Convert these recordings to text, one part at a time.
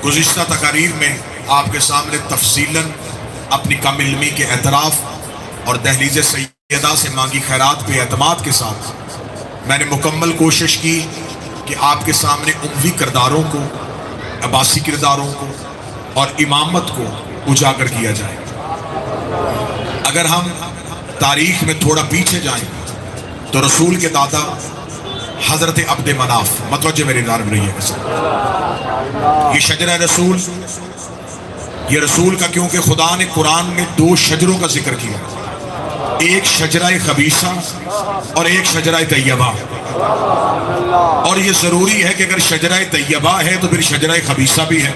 گزشتہ تقاریر میں آپ کے سامنے تفصیلاً اپنی کم علمی کے اعتراف اور دہلیز سیدہ سے مانگی خیرات پہ اعتماد کے ساتھ میں نے مکمل کوشش کی کہ آپ کے سامنے اموی کرداروں کو، عباسی کرداروں کو اور امامت کو اجاگر کیا جائے۔ اگر ہم تاریخ میں تھوڑا پیچھے جائیں تو رسول کے دادا حضرت عبد مناف، متوجہ میری نارم رہی ہے، یہ شجرہ رسول، یہ رسول کا، کیونکہ خدا نے قرآن میں دو شجروں کا ذکر کیا، ایک شجرہ خبیثہ اور ایک شجرہ طیبہ، اور یہ ضروری ہے کہ اگر شجرہ طیبہ ہے تو پھر شجرہ خبیثہ بھی ہے۔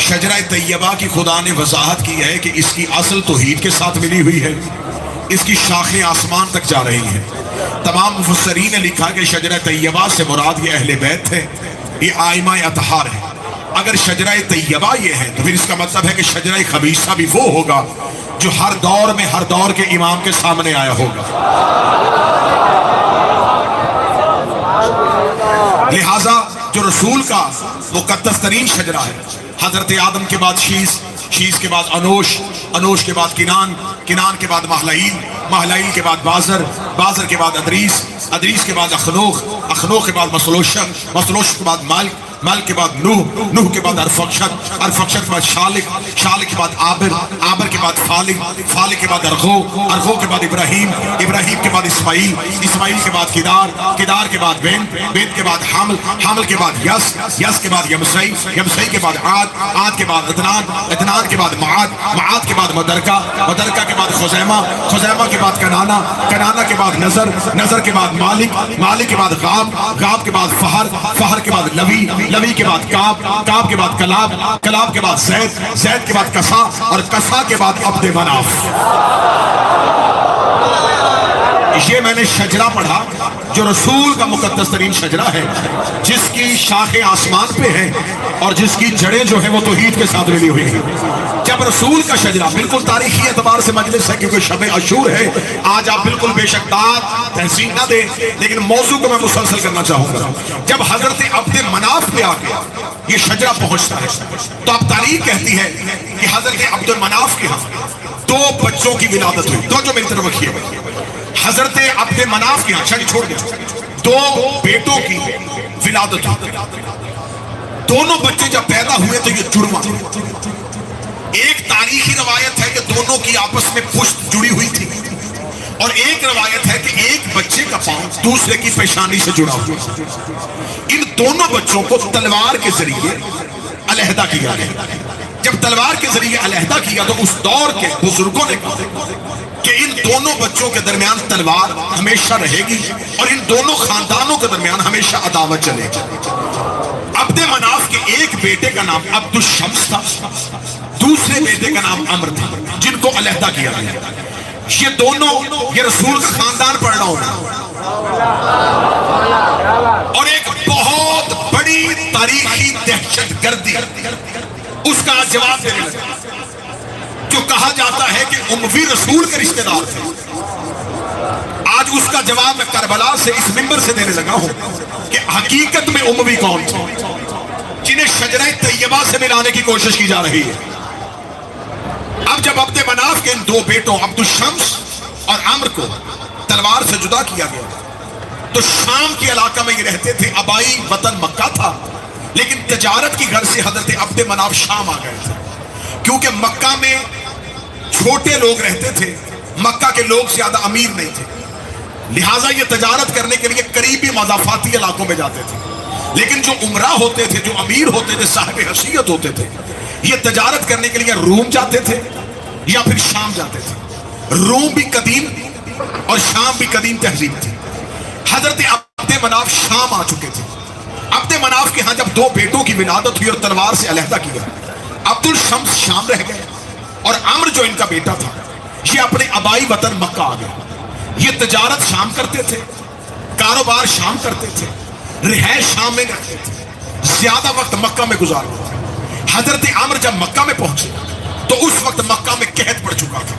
شجرہ طیبہ کی خدا نے وضاحت کی ہے کہ اس کی اصل توحید کے ساتھ ملی ہوئی ہے، اس کی شاخیں آسمان تک جا رہی ہیں۔ تمام مفسرین نے لکھا کہ شجرہ طیبہ سے مراد یہ اہل بیت ہے، یہ آئمہ اطہار ہے۔ اگر شجرہ طیبہ یہ ہے تو پھر اس کا مطلب ہے کہ شجرہ خبیثہ بھی وہ ہوگا جو ہر دور میں ہر دور کے امام کے سامنے آیا ہوگا۔ لہٰذا جو رسول کا مقدس ترین شجرہ ہے، حضرت آدم کے بعد شیس، شیس کے بعد انوش، انوش کے بعد کنان، کنان کے بعد مہلائیل، مہلائیل کے بعد بازر، بازر کے بعد ادریس، ادریس کے بعد اخنوخ، اخنوخ کے بعد مسلوشن، مسلوش کے بعد مالک، مالک کے بعد نوح، نوح کے بعد ارفخشد، ارفخشد کے بعد شالک، شالک کے بعد عابر، عابر کے بعد فالک، فالک کے بعد ارغو، ارغو کے بعد ابراہیم، ابراہیم کے بعد اسماعیل، اسماعیل کے بعد کدار، کدار کے بعد بین، بین کے بعد حمل، حمل کے بعد یس، یس کے بعد یمسئی، یمسئی کے بعد عاد، عاد کے بعد عدنان، عدنان کے بعد معاد، معاد کے بعد مدرکہ، مدرکہ کے بعد خزیمہ، خزیمہ کے بعد کنانا، کنانا کے بعد نظر، نظر کے بعد مالک، مالک کے بعد غاب، غاب کے بعد فہر، فہر کے بعد لوی، لوی کے بعد کعب، کعب کے بعد کلاب، کلاب کے بعد زید، زید کے بعد کسا، اور کسا کے بعد عبد مناف۔ یہ میں نے شجرہ پڑھا جو رسول کا مقدس ترین شجرہ ہے، جس کی شاخیں آسمان پہ ہیں اور جس کی جڑیں جو ہیں وہ توحید کے ساتھ ملی ہوئی ہیں۔ جب رسول کا شجرہ، بالکل تاریخی اعتبار سے مجلس ہے کیونکہ شب عاشور ہے، آج آپ بالکل بے شک داد تحسین نہ دیں، لیکن موضوع کو میں مسلسل کرنا چاہوں گا۔ جب حضرت عبد مناف پہ آ کے یہ شجرہ پہنچتا ہے تو اب تاریخ کہتی ہے کہ حضرت عبد مناف کے ہاں دو بچوں کی ولادت ہوئی۔ تو جو میری طرف رکھیے، حضرت عبد مناف کے ہاں، چھڑی چھوڑ دیں، دو بیٹوں کی ولادت ہوئی۔ دونوں بچے جب پیدا ہوئے تو یہ جڑواں، ایک تاریخی روایت ہے کہ دونوں کی آپس میں پشت جڑی ہوئی تھی، اور ایک روایت ہے کہ ایک بچے کا پاؤں دوسرے کی پیشانی سے جڑا ہوا۔ ان دونوں بچوں کو تلوار کے ذریعے علیحدہ کیا گیا۔ جب تلوار کے ذریعے علیحدہ کیا تو اس دور کے بزرگوں نے کہا کہ ان دونوں بچوں کے درمیان تلوار ہمیشہ رہے گی اور ان دونوں خاندانوں کے درمیان ہمیشہ عداوت چلے گی۔ عبد مناف کے ایک بیٹے کا نام عبد الشمس تھا، دوسرے بیٹے کا نام عمر تھا، جن کو علیحدہ کیا گیا۔ یہ دونوں، یہ رسول کا خاندان پڑھ رہا ہونا، اور ایک بہت بڑی تاریخی دہشت گردی اس کا جواب دینے لگا، جو کہا جاتا ہے کہ اموی رسول کے رشتہ دار تھے۔ آج اس کا جواب میں کربلا سے اس منبر سے دینے لگا ہوں کہ حقیقت میں اموی کون تھے جنہیں شجرہ طیبہ سے ملانے کی کوشش کی جا رہی ہے۔ اب جب عبد مناف کے ان دو بیٹوں عبد الشمس اور عمر کو تلوار سے جدا کیا گیا تو شام کے علاقہ میں یہ رہتے تھے، آبائی وطن مکہ تھا، لیکن تجارت کی غرض سے حضرت عبد مناف شام آ گئے تھے، کیونکہ مکہ میں چھوٹے لوگ رہتے تھے، مکہ کے لوگ زیادہ امیر نہیں تھے، لہٰذا یہ تجارت کرنے کے لیے قریبی مضافاتی علاقوں میں جاتے تھے۔ لیکن جو عمرہ ہوتے تھے، جو امیر ہوتے تھے، صاحب حیثیت ہوتے تھے، یہ تجارت کرنے کے لیے روم جاتے تھے یا پھر شام جاتے تھے۔ روم بھی قدیم اور شام بھی قدیم تہذیب تھی۔ حضرت عبد مناف شام آ چکے تھے۔ عبد مناف کے ہاں جب دو بیٹوں کی ولادت ہوئی اور تلوار سے علیحدہ کیا، عبد الشمس شام رہ گئے اور عمر جو ان کا بیٹا تھا یہ اپنے آبائی وطن مکہ آ گیا۔ یہ تجارت شام کرتے تھے، کاروبار شام کرتے تھے، رہائش شام میں رکھتے تھے، زیادہ وقت مکہ میں گزارتے تھے۔ حضرت عمر جب مکہ میں پہنچے تو اس وقت مکہ میں قحط پڑ چکا تھا،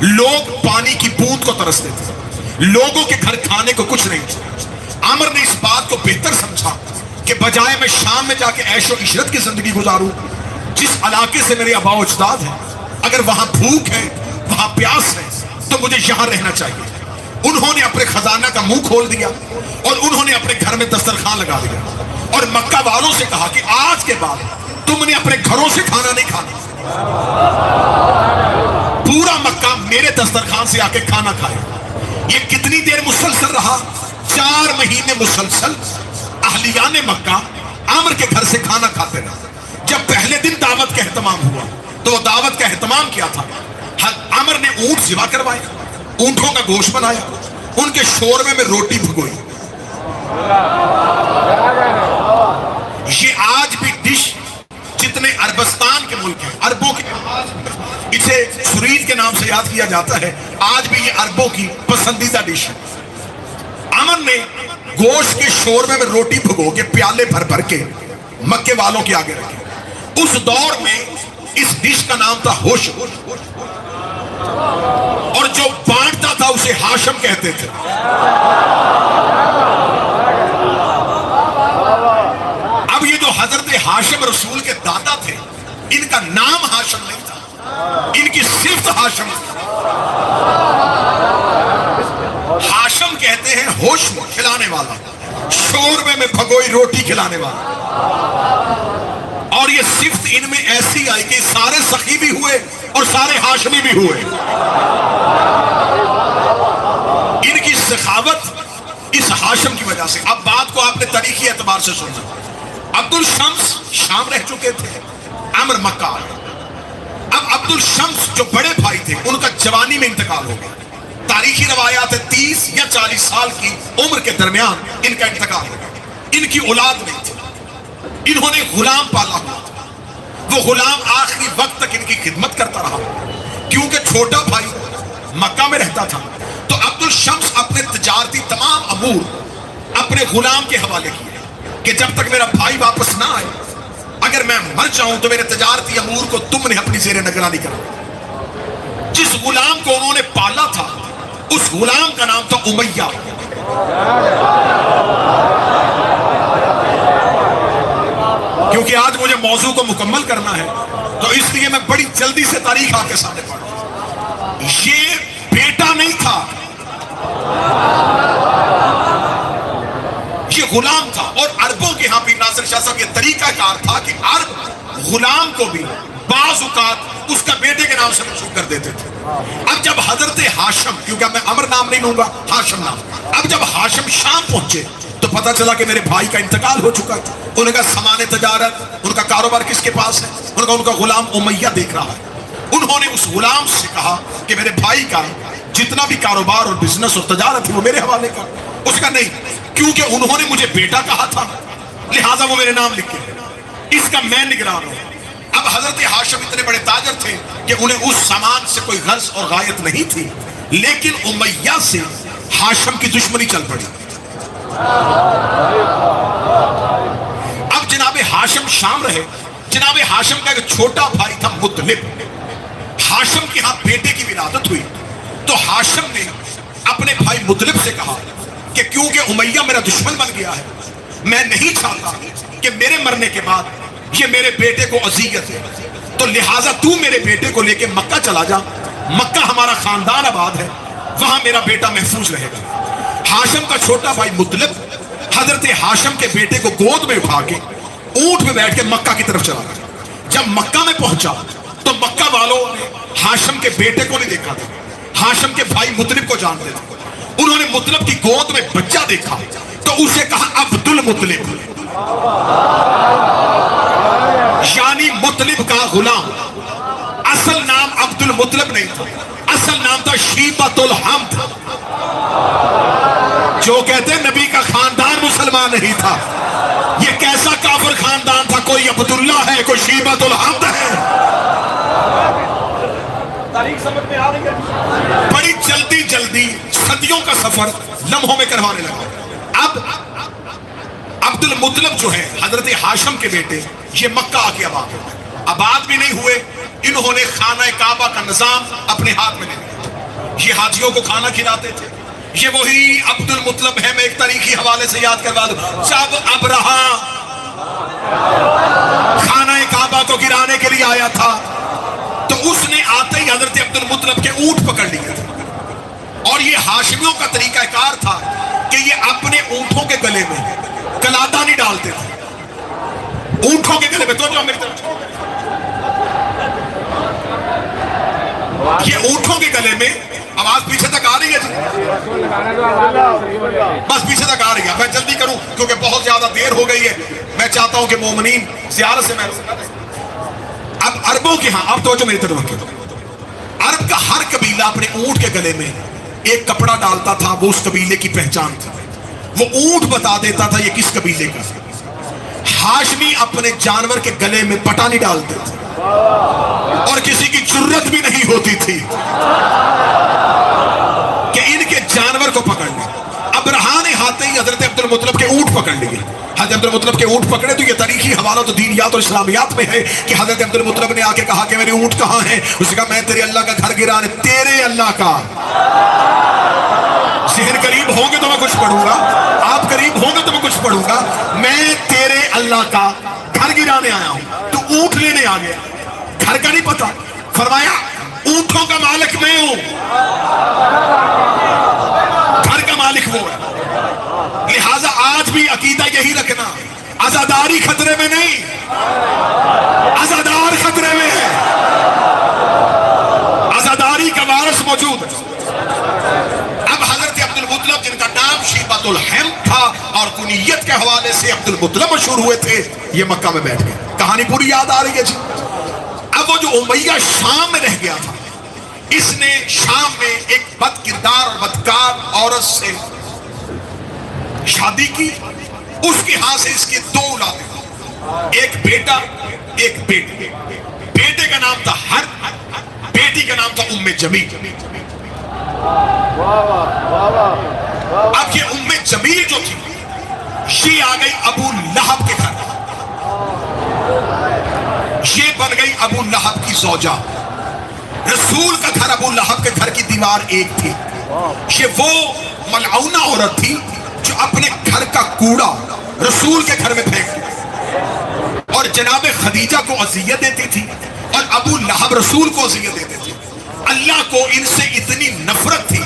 لوگ پانی کی بوند کو ترستے تھے، لوگوں کے گھر کھانے کو کچھ نہیں تھا۔ عمر نے اس بات کو بہتر سمجھا کہ بجائے میں شام میں جا کے عیش و عشرت کی زندگی گزاروں، جس علاقے سے میرے آباء و اجداد ہیں، اگر وہاں بھوک ہے، وہاں پیاس ہے، تو مجھے یہاں رہنا چاہیے۔ انہوں نے اپنے خزانہ کا منہ کھول دیا اور انہوں نے اپنے گھر میں دسترخوان لگا دیا اور مکہ والوں سے کہا کہ آج کے بعد تم نے اپنے گھروں سے کھانا نہیں کھانا، پورا مکہ میرے دسترخوان سے آ کے کھانا کھائے۔ یہ کتنی دیر مسلسل رہا؟ 4 مہینے مسلسل اہلیان مکہ عامر کے گھر سے کھانا کھاتے رہے۔ جب پہلے دن دعوت کا اہتمام ہوا تو وہ دعوت کا اہتمام کیا تھا؟ عامر نے اونٹ ذبح کروائے، اونٹوں کا گوشت بنایا، ان کے شوربے میں روٹی بھگوئی۔ یہ آج بھی ڈش جتنے عربستان کے ملک ہیں، عربوں کے، اسے سرید کے نام سے یاد کیا جاتا ہے، آج بھی یہ عربوں کی پسندیدہ ڈش ہے۔ عامر نے گوشت کے شوربے میں روٹی بھگو کے پیالے بھر بھر کے مکے والوں کے آگے رکھے۔ اس دور میں اس ڈش کا نام تھا ہوش، اور جو بانٹتا تھا اسے ہاشم کہتے تھے۔ اب یہ جو حضرت ہاشم رسول کے دادا تھے، ان کا نام ہاشم نہیں تھا، ان کی صفت ہاشم تھی۔ ہاشم کہتے ہیں ہوش میں کھلانے والا، شوربے میں بھگوئی روٹی کھلانے والا۔ اور یہ صفت ان میں ایسی آئی کہ سارے سخی بھی ہوئے اور سارے ہاشمی بھی ہوئے۔ ان کی سخاوت اس ہاشم کی وجہ سے۔ اب بات کو آپ نے تاریخی اعتبار سے سننا۔ عبد الشمس شام رہ چکے تھے، عامر مکہ آئے۔ اب عبد الشمس جو بڑے بھائی تھے، ان کا جوانی میں انتقال ہو گیا۔ تاریخی روایات ہے 30 یا 40 سال کی عمر کے درمیان ان کا انتقال ہو گیا۔ ان کی اولاد نہیں تھی، انہوں نے غلام پالا ہوا تھا۔ وہ غلام آخری وقت تک ان کی خدمت کرتا رہا، کیونکہ چھوٹا بھائی مکہ میں رہتا تھا۔ تو عبد الشمس اپنے تجارتی تمام امور اپنے غلام کے حوالے کیے کہ جب تک میرا بھائی واپس نہ آئے، اگر میں مر جاؤں تو میرے تجارتی امور کو تم نے اپنی زیر نگرانی کرنا۔ جس غلام کو انہوں نے پالا تھا، اس غلام کا نام تھا امیہ۔ کیونکہ آج مجھے موضوع کو مکمل کرنا ہے، تو اس لیے میں بڑی جلدی سے تاریخ آپ کے سامنے پڑھ رہا ہوں۔ یہ بیٹا نہیں تھا، یہ غلام تھا۔ اور عربوں کے ہاں بھی ناصر شاہ صاحب یہ طریقہ کار تھا کہ عرب غلام کو بھی بعض اوقات اس کا بیٹے کے نام سے منسوب کر دیتے تھے۔ اب جب حضرت ہاشم، کیونکہ میں عمر نام نہیں لوں گا، ہاشم نام، اب جب ہاشم شام پہنچے تو پتہ چلا کہ میرے بھائی کا انتقال ہو چکا ہے۔ انہوں نے کہا سامان تجارت، ان کا کاروبار کس کے پاس ہے؟ انہوں نے کہا ان کا غلام امیہ دیکھ رہا ہے۔ انہوں نے اس غلام سے کہا کہ میرے بھائی کا جتنا بھی کاروبار اور بزنس اور تجارت ہے وہ میرے حوالے کر۔ اس کا نہیں، کیونکہ انہوں نے مجھے بیٹا کہا تھا، لہٰذا وہ میرے نام لکھ کے، اس کا میں نگران ہوں۔ اب حضرت ہاشم اتنے بڑے تاجر تھے کہ انہیں اس سامان سے کوئی غرض اور غایت نہیں تھی، لیکن امیہ سے ہاشم کی دشمنی چل پڑی۔ اب جناب ہاشم شام رہے۔ جناب ہاشم کا ایک چھوٹا بھائی تھا مطلب۔ ہاشم کے ہاں بیٹے کی ولادت ہوئی تو ہاشم نے اپنے بھائی مطلب سے کہا کہ کیونکہ امیہ میرا دشمن بن گیا ہے، میں نہیں چاہتا کہ میرے مرنے کے بعد یہ میرے بیٹے کو اذیت ہے، تو لہٰذا تو میرے بیٹے کو لے کے مکہ چلا جا، مکہ ہمارا خاندان آباد ہے، وہاں میرا بیٹا محفوظ رہے گا۔ ہاشم کا چھوٹا بھائی مطلب حضرت ہاشم کے بیٹے کو گود میں اٹھا کے اونٹ میں بیٹھ کے مکہ کی طرف چلا گیا۔ جب مکہ میں پہنچا تو مکہ والوں نے ہاشم کے بیٹے کو نہیں دیکھا تھا، ہاشم کے بھائی مطلب کو جانتے تھے۔ انہوں نے مطلب کی گود میں بچہ دیکھا تو اسے کہا عبد المطلب، یعنی مطلب کا غلام۔ اصل نام عبد المطلب نہیں تھا، اصل نام تھا شیبۃ الحمد۔ جو کہتے ہیں نبی کا خاندان مسلمان نہیں تھا، یہ کیسا کافر خاندان تھا؟ کوئی عبداللہ ہے، کوئی شیبۃ الحمد ہے۔ تاریخ سمجھ میں آ رہی ہے؟ بڑی جلدی جلدی صدیوں کا سفر لمحوں میں کروانے لگا۔ اب عبد المطلب جو ہے حضرت ہاشم کے بیٹے، یہ مکہ آ کے آباد ہو گئے۔ آباد بھی نہیں ہوئے، انہوں نے خانہ کعبہ کا نظام اپنے ہاتھ میں لے لیا۔ یہ حاجیوں کو کھانا کھلاتے تھے۔ یہ وہی عبد المطلب ہے، میں ایک تاریخی حوالے سے یاد کروا دوں، جب ابرہہ خانہ کعبہ کو گرانے کے لیے آیا تھا، تو اس نے آتے ہی حضرت عبد المطلب کے اونٹ پکڑ لیے تھے. اور یہ ہاشمیوں کا طریقہ کار تھا کہ یہ اپنے اونٹوں کے گلے میں کلادہ نہیں ڈالتے تھے. اونٹوں کے گلے میں، تو جو میری طرف یہ اونٹوں کے گلے میں، آواز پیچھے تک آ رہی ہے جی؟ بس پیچھے تک آ رہی ہے. میں جلدی کروں کیونکہ بہت زیادہ دیر ہو گئی ہے. میں چاہتا ہوں کہ مومنین زیارت سے میں اب عربوں کے ہاں، اب توجہ میری طرف رکھیں. عرب کا ہر قبیلہ اپنے اونٹ کے گلے میں ایک کپڑا ڈالتا تھا، وہ اس قبیلے کی پہچان تھی. وہ اونٹ بتا دیتا تھا یہ کس قبیلے کا. ہاشمی اپنے جانور کے گلے میں پٹا نہیں ڈالتے تھے، اور کسی کی جرت بھی نہیں ہوتی تھی کہ ان کے جانور کو پکڑ لیں. ابرہا نے ہاتھ ہی حضرت عبد المطلب کے اونٹ پکڑ لیے. حضرت عبد المطلب کے اونٹ پکڑے تو یہ تاریخی حوالہ تو دینیات اور اسلامیات میں ہے کہ حضرت عبد المطلب نے آ کے کہا کہ میرے اونٹ کہاں ہیں؟ اس نے کہا میں تیرے اللہ کا گھر گرانے. تیرے اللہ کا، ذہن قریب ہوں گے تو میں کچھ پڑھوں گا، آپ قریب ہوں گے تو میں کچھ پڑھوں گا. میں تیرے اللہ کا گھر گرانے آیا ہوں، تو اونٹ لینے آ گیا، گھر کا نہیں پتا. فرمایا اونٹوں کا مالک میں ہوں، گھر کا مالک وہ ہے. لہذا آج بھی عقیدہ یہی رکھنا، عزاداری خطرے میں نہیں، عزادار خطرے میں ہے. عزاداری کا وارث موجود ہے. اب حضرت عبد المطلب جن کا نام شیبۃ الحمد تھا اور کنیت کے حوالے سے عبد المطلب مشہور ہوئے تھے، یہ مکہ میں بیٹھ گئے. کہانی پوری یاد آ رہی ہے جی؟ اب وہ جو امیہ شام میں رہ گیا تھا، اس نے شام میں ایک بد کردار اور بدکار عورت سے شادی کی. اس کے ہاں سے اس کی دو اولادیں، ایک بیٹا ایک بیٹی. بیٹے کا نام تھا حرب، بیٹی کا نام تھا ام جمیل. اب یہ ام جمیل جو تھی، یہ آ گئی ابو لہب کے گھر، یہ بن گئی ابو لہب کی زوجہ. رسول کا گھر ابو لہب کے گھر کی دیوار ایک تھی. یہ وہ ملعونہ عورت تھی جو اپنے گھر کا کوڑا رسول کے گھر میں پھینکتی اور جناب خدیجہ کو اذیت دیتی تھی، اور ابو لہب رسول کو اذیت دیتے تھے. اللہ کو ان سے اتنی نفرت تھی،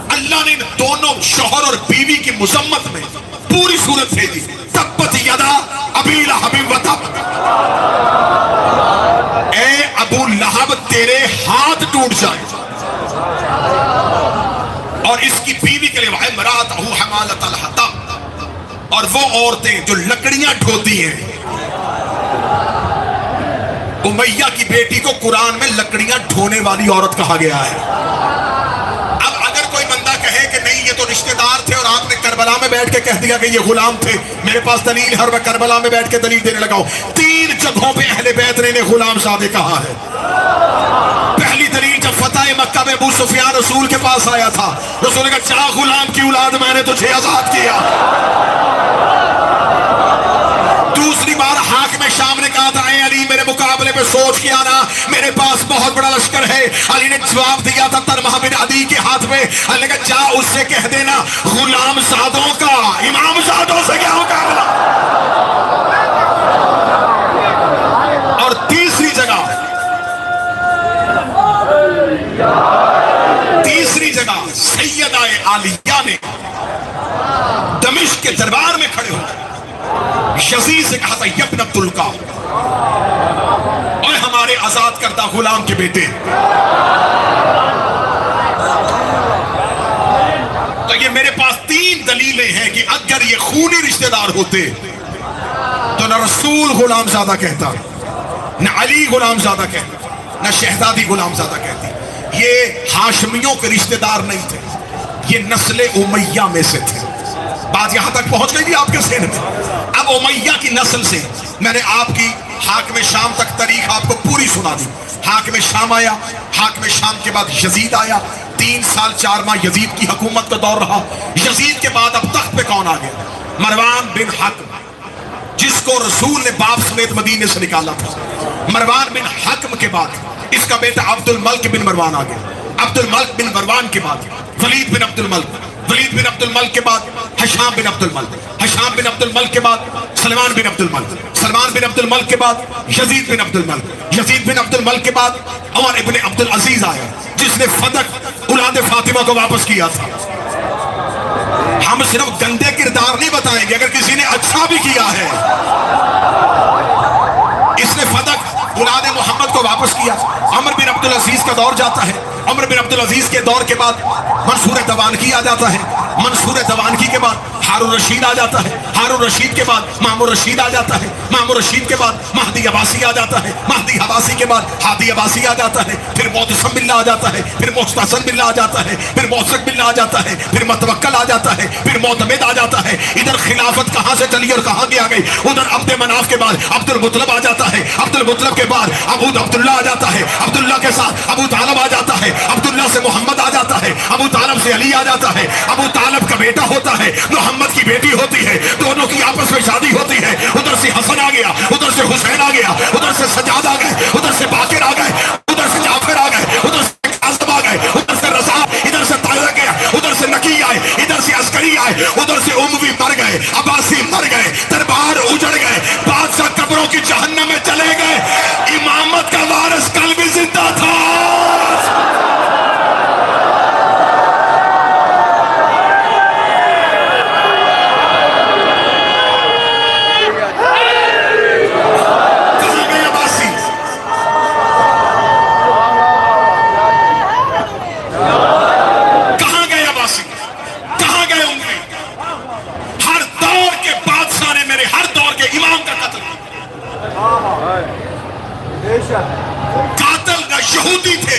اللہ نے ان دونوں شوہر اور بیوی کی مذمت میں پوری صورت بھیجی. تبت یدا ابی لہب وتب، اے ابو لہب تیرے ہاتھ ٹوٹ جائیں. اور اس کی بیوی کے لیے امرأتہ حمالۃ الحطب، اور وہ عورتیں جو لکڑیاں ڈھوتی ہیں. امیہ کی بیٹی کو قرآن میں لکڑیاں ڈھونے والی عورت کہا گیا ہے. اب اگر کوئی بندہ کہے کہ نہیں یہ تو رشتہ دار تھے اور آپ نے کربلا میں بیٹھ کے کہہ دیا کہ یہ غلام تھے، میرے پاس دلیل ہے اور میں کربلا میں بیٹھ کے دلیل دینے لگا ہوں. 3 جگہوں پہ اہل بیت نے انہیں غلام زادے کہا ہے. پہلی دلیل جب فتح مکہ میں ابو سفیان رسول کے پاس آیا تھا، رسول نے کہا جا غلام کی اولاد میں نے تجھے آزاد کیا. دوسری بار حاکم شام نے کہا تھا اے علی میرے مقابلے پہ سوچ کے آنا، میرے پاس بہت بڑا لشکر ہے. علی نے جواب دیا تھا طلحہ بن عدی کے ہاتھ میں. علی نے کہا جا اس سے کہہ دینا غلام زادوں کا امام زادوں سے کیا مقابلہ. اور تیسری جگہ سیدہ عالیہ نے دمشق کے دربار میں کھڑے ہو یزید سے کہا تھا یبن عبد القاہ، اور ہمارے آزاد کردہ غلام کے بیٹے. تو یہ میرے پاس 3 دلیلیں ہیں کہ اگر یہ خونی رشتہ دار ہوتے تو نہ رسول غلام زادہ کہتا، نہ علی غلام زادہ کہتا، نہ شہزادی غلام زادہ کہتی. یہ ہاشمیوں کے رشتہ دار نہیں تھے، یہ نسل امیہ میں سے تھے. بات یہاں تک پہنچ گئی آپ کے ذہن میں؟ اب امیہ کی نسل سے میں نے آپ کی حاکم شام تک تاریخ آپ کو پوری سنا دی. حاکم شام آیا، حاکم شام کے بعد یزید آیا. 3 سال 4 ماہ یزید کی حکومت کا دور رہا. یزید کے بعد اب تخت پہ کون آ گیا؟ مروان بن حکم، جس کو رسول نے باپ سمیت مدینے سے نکالا تھا. مروان بن حکم کے بعد اس کا بیٹا عبد الملک بن مروان آ گیا. عبد الملک بن مروان کے بعد ولید بن عبد الملک، ولید بن عبد الملک کے بعد ہشام بن عبد الملک، ہشام بن عبد الملک کے بعد سلمان بن عبد الملک، سلمان بن عبد الملک کے بعد یزید بن عبد الملک، یزید بن عبد الملک کے بعد عمر ابن عبد العزیز آیا جس نے فدق اولاد فاطمہ کو واپس کیا تھا۔ ہم صرف گندے کردار نہیں بتائیں گے، اگر کسی نے اچھا بھی کیا ہے، اس نے فدق اولاد محمد کو واپس کیا۔ عمر بن عبد العزیز کا دور جاتا ہے، عمر بن عبد العزیز کے دور کے بعد منصور دوانکی آ جاتا ہے، منصور دوانکی کے بعد ہارون رشید آ جاتا ہے، ہارون رشید کے بعد مامون رشید آ جاتا ہے، مامون رشید کے بعد مہدی عباسی آ جاتا ہے، مہدی عباسی کے بعد ہادی عباسی آ جاتا ہے، پھر معتصم باللہ آ جاتا ہے، پھر محتسب باللہ آ جاتا ہے، پھر موثق باللہ آ جاتا ہے، پھر متوکل آ جاتا ہے، پھر معتمد آ جاتا ہے۔ ادھر خلافت کہاں سے چلی اور کہاں گیا گئی؟ ادھر عبد مناف کے بعد عبد المطلب آ جاتا ہے، عبد المطلب کے بعد عبداللہ آ جاتا ہے، عبداللہ کے ساتھ ابو طالب آ جاتا ہے، عبداللہ سے محمد آ جاتا ہے، ابو طالب سے علی آ جاتا ہے، ابو طالب کا بیٹا ہوتا ہے، محمد کی بیٹی ہوتی ہے، دونوں کی آپس میں شادی ہوتی ہے۔ ادھر سے حسن آ گیا، ادھر سے حسین آ گیا، ادھر سے سجاد آ گئے، ادھر سے باقر آ گئے، ادھر سے جعفر آ گئے، ادھر سے قاسم آ گئے، ادھر سے رضا، ادھر سے طارق گیا، ادھر سے نکی آئے، ادھر سے عسکری آئے، ادھر سے اموی مر گئے، عباسی مر گئے، دربار اجڑ گئے، بادشاہ قبروں کی جہنم میں چلے گئے، امامت کا وارث کل بھی زندہ تھا۔ قاتل نہ یہودی تھے،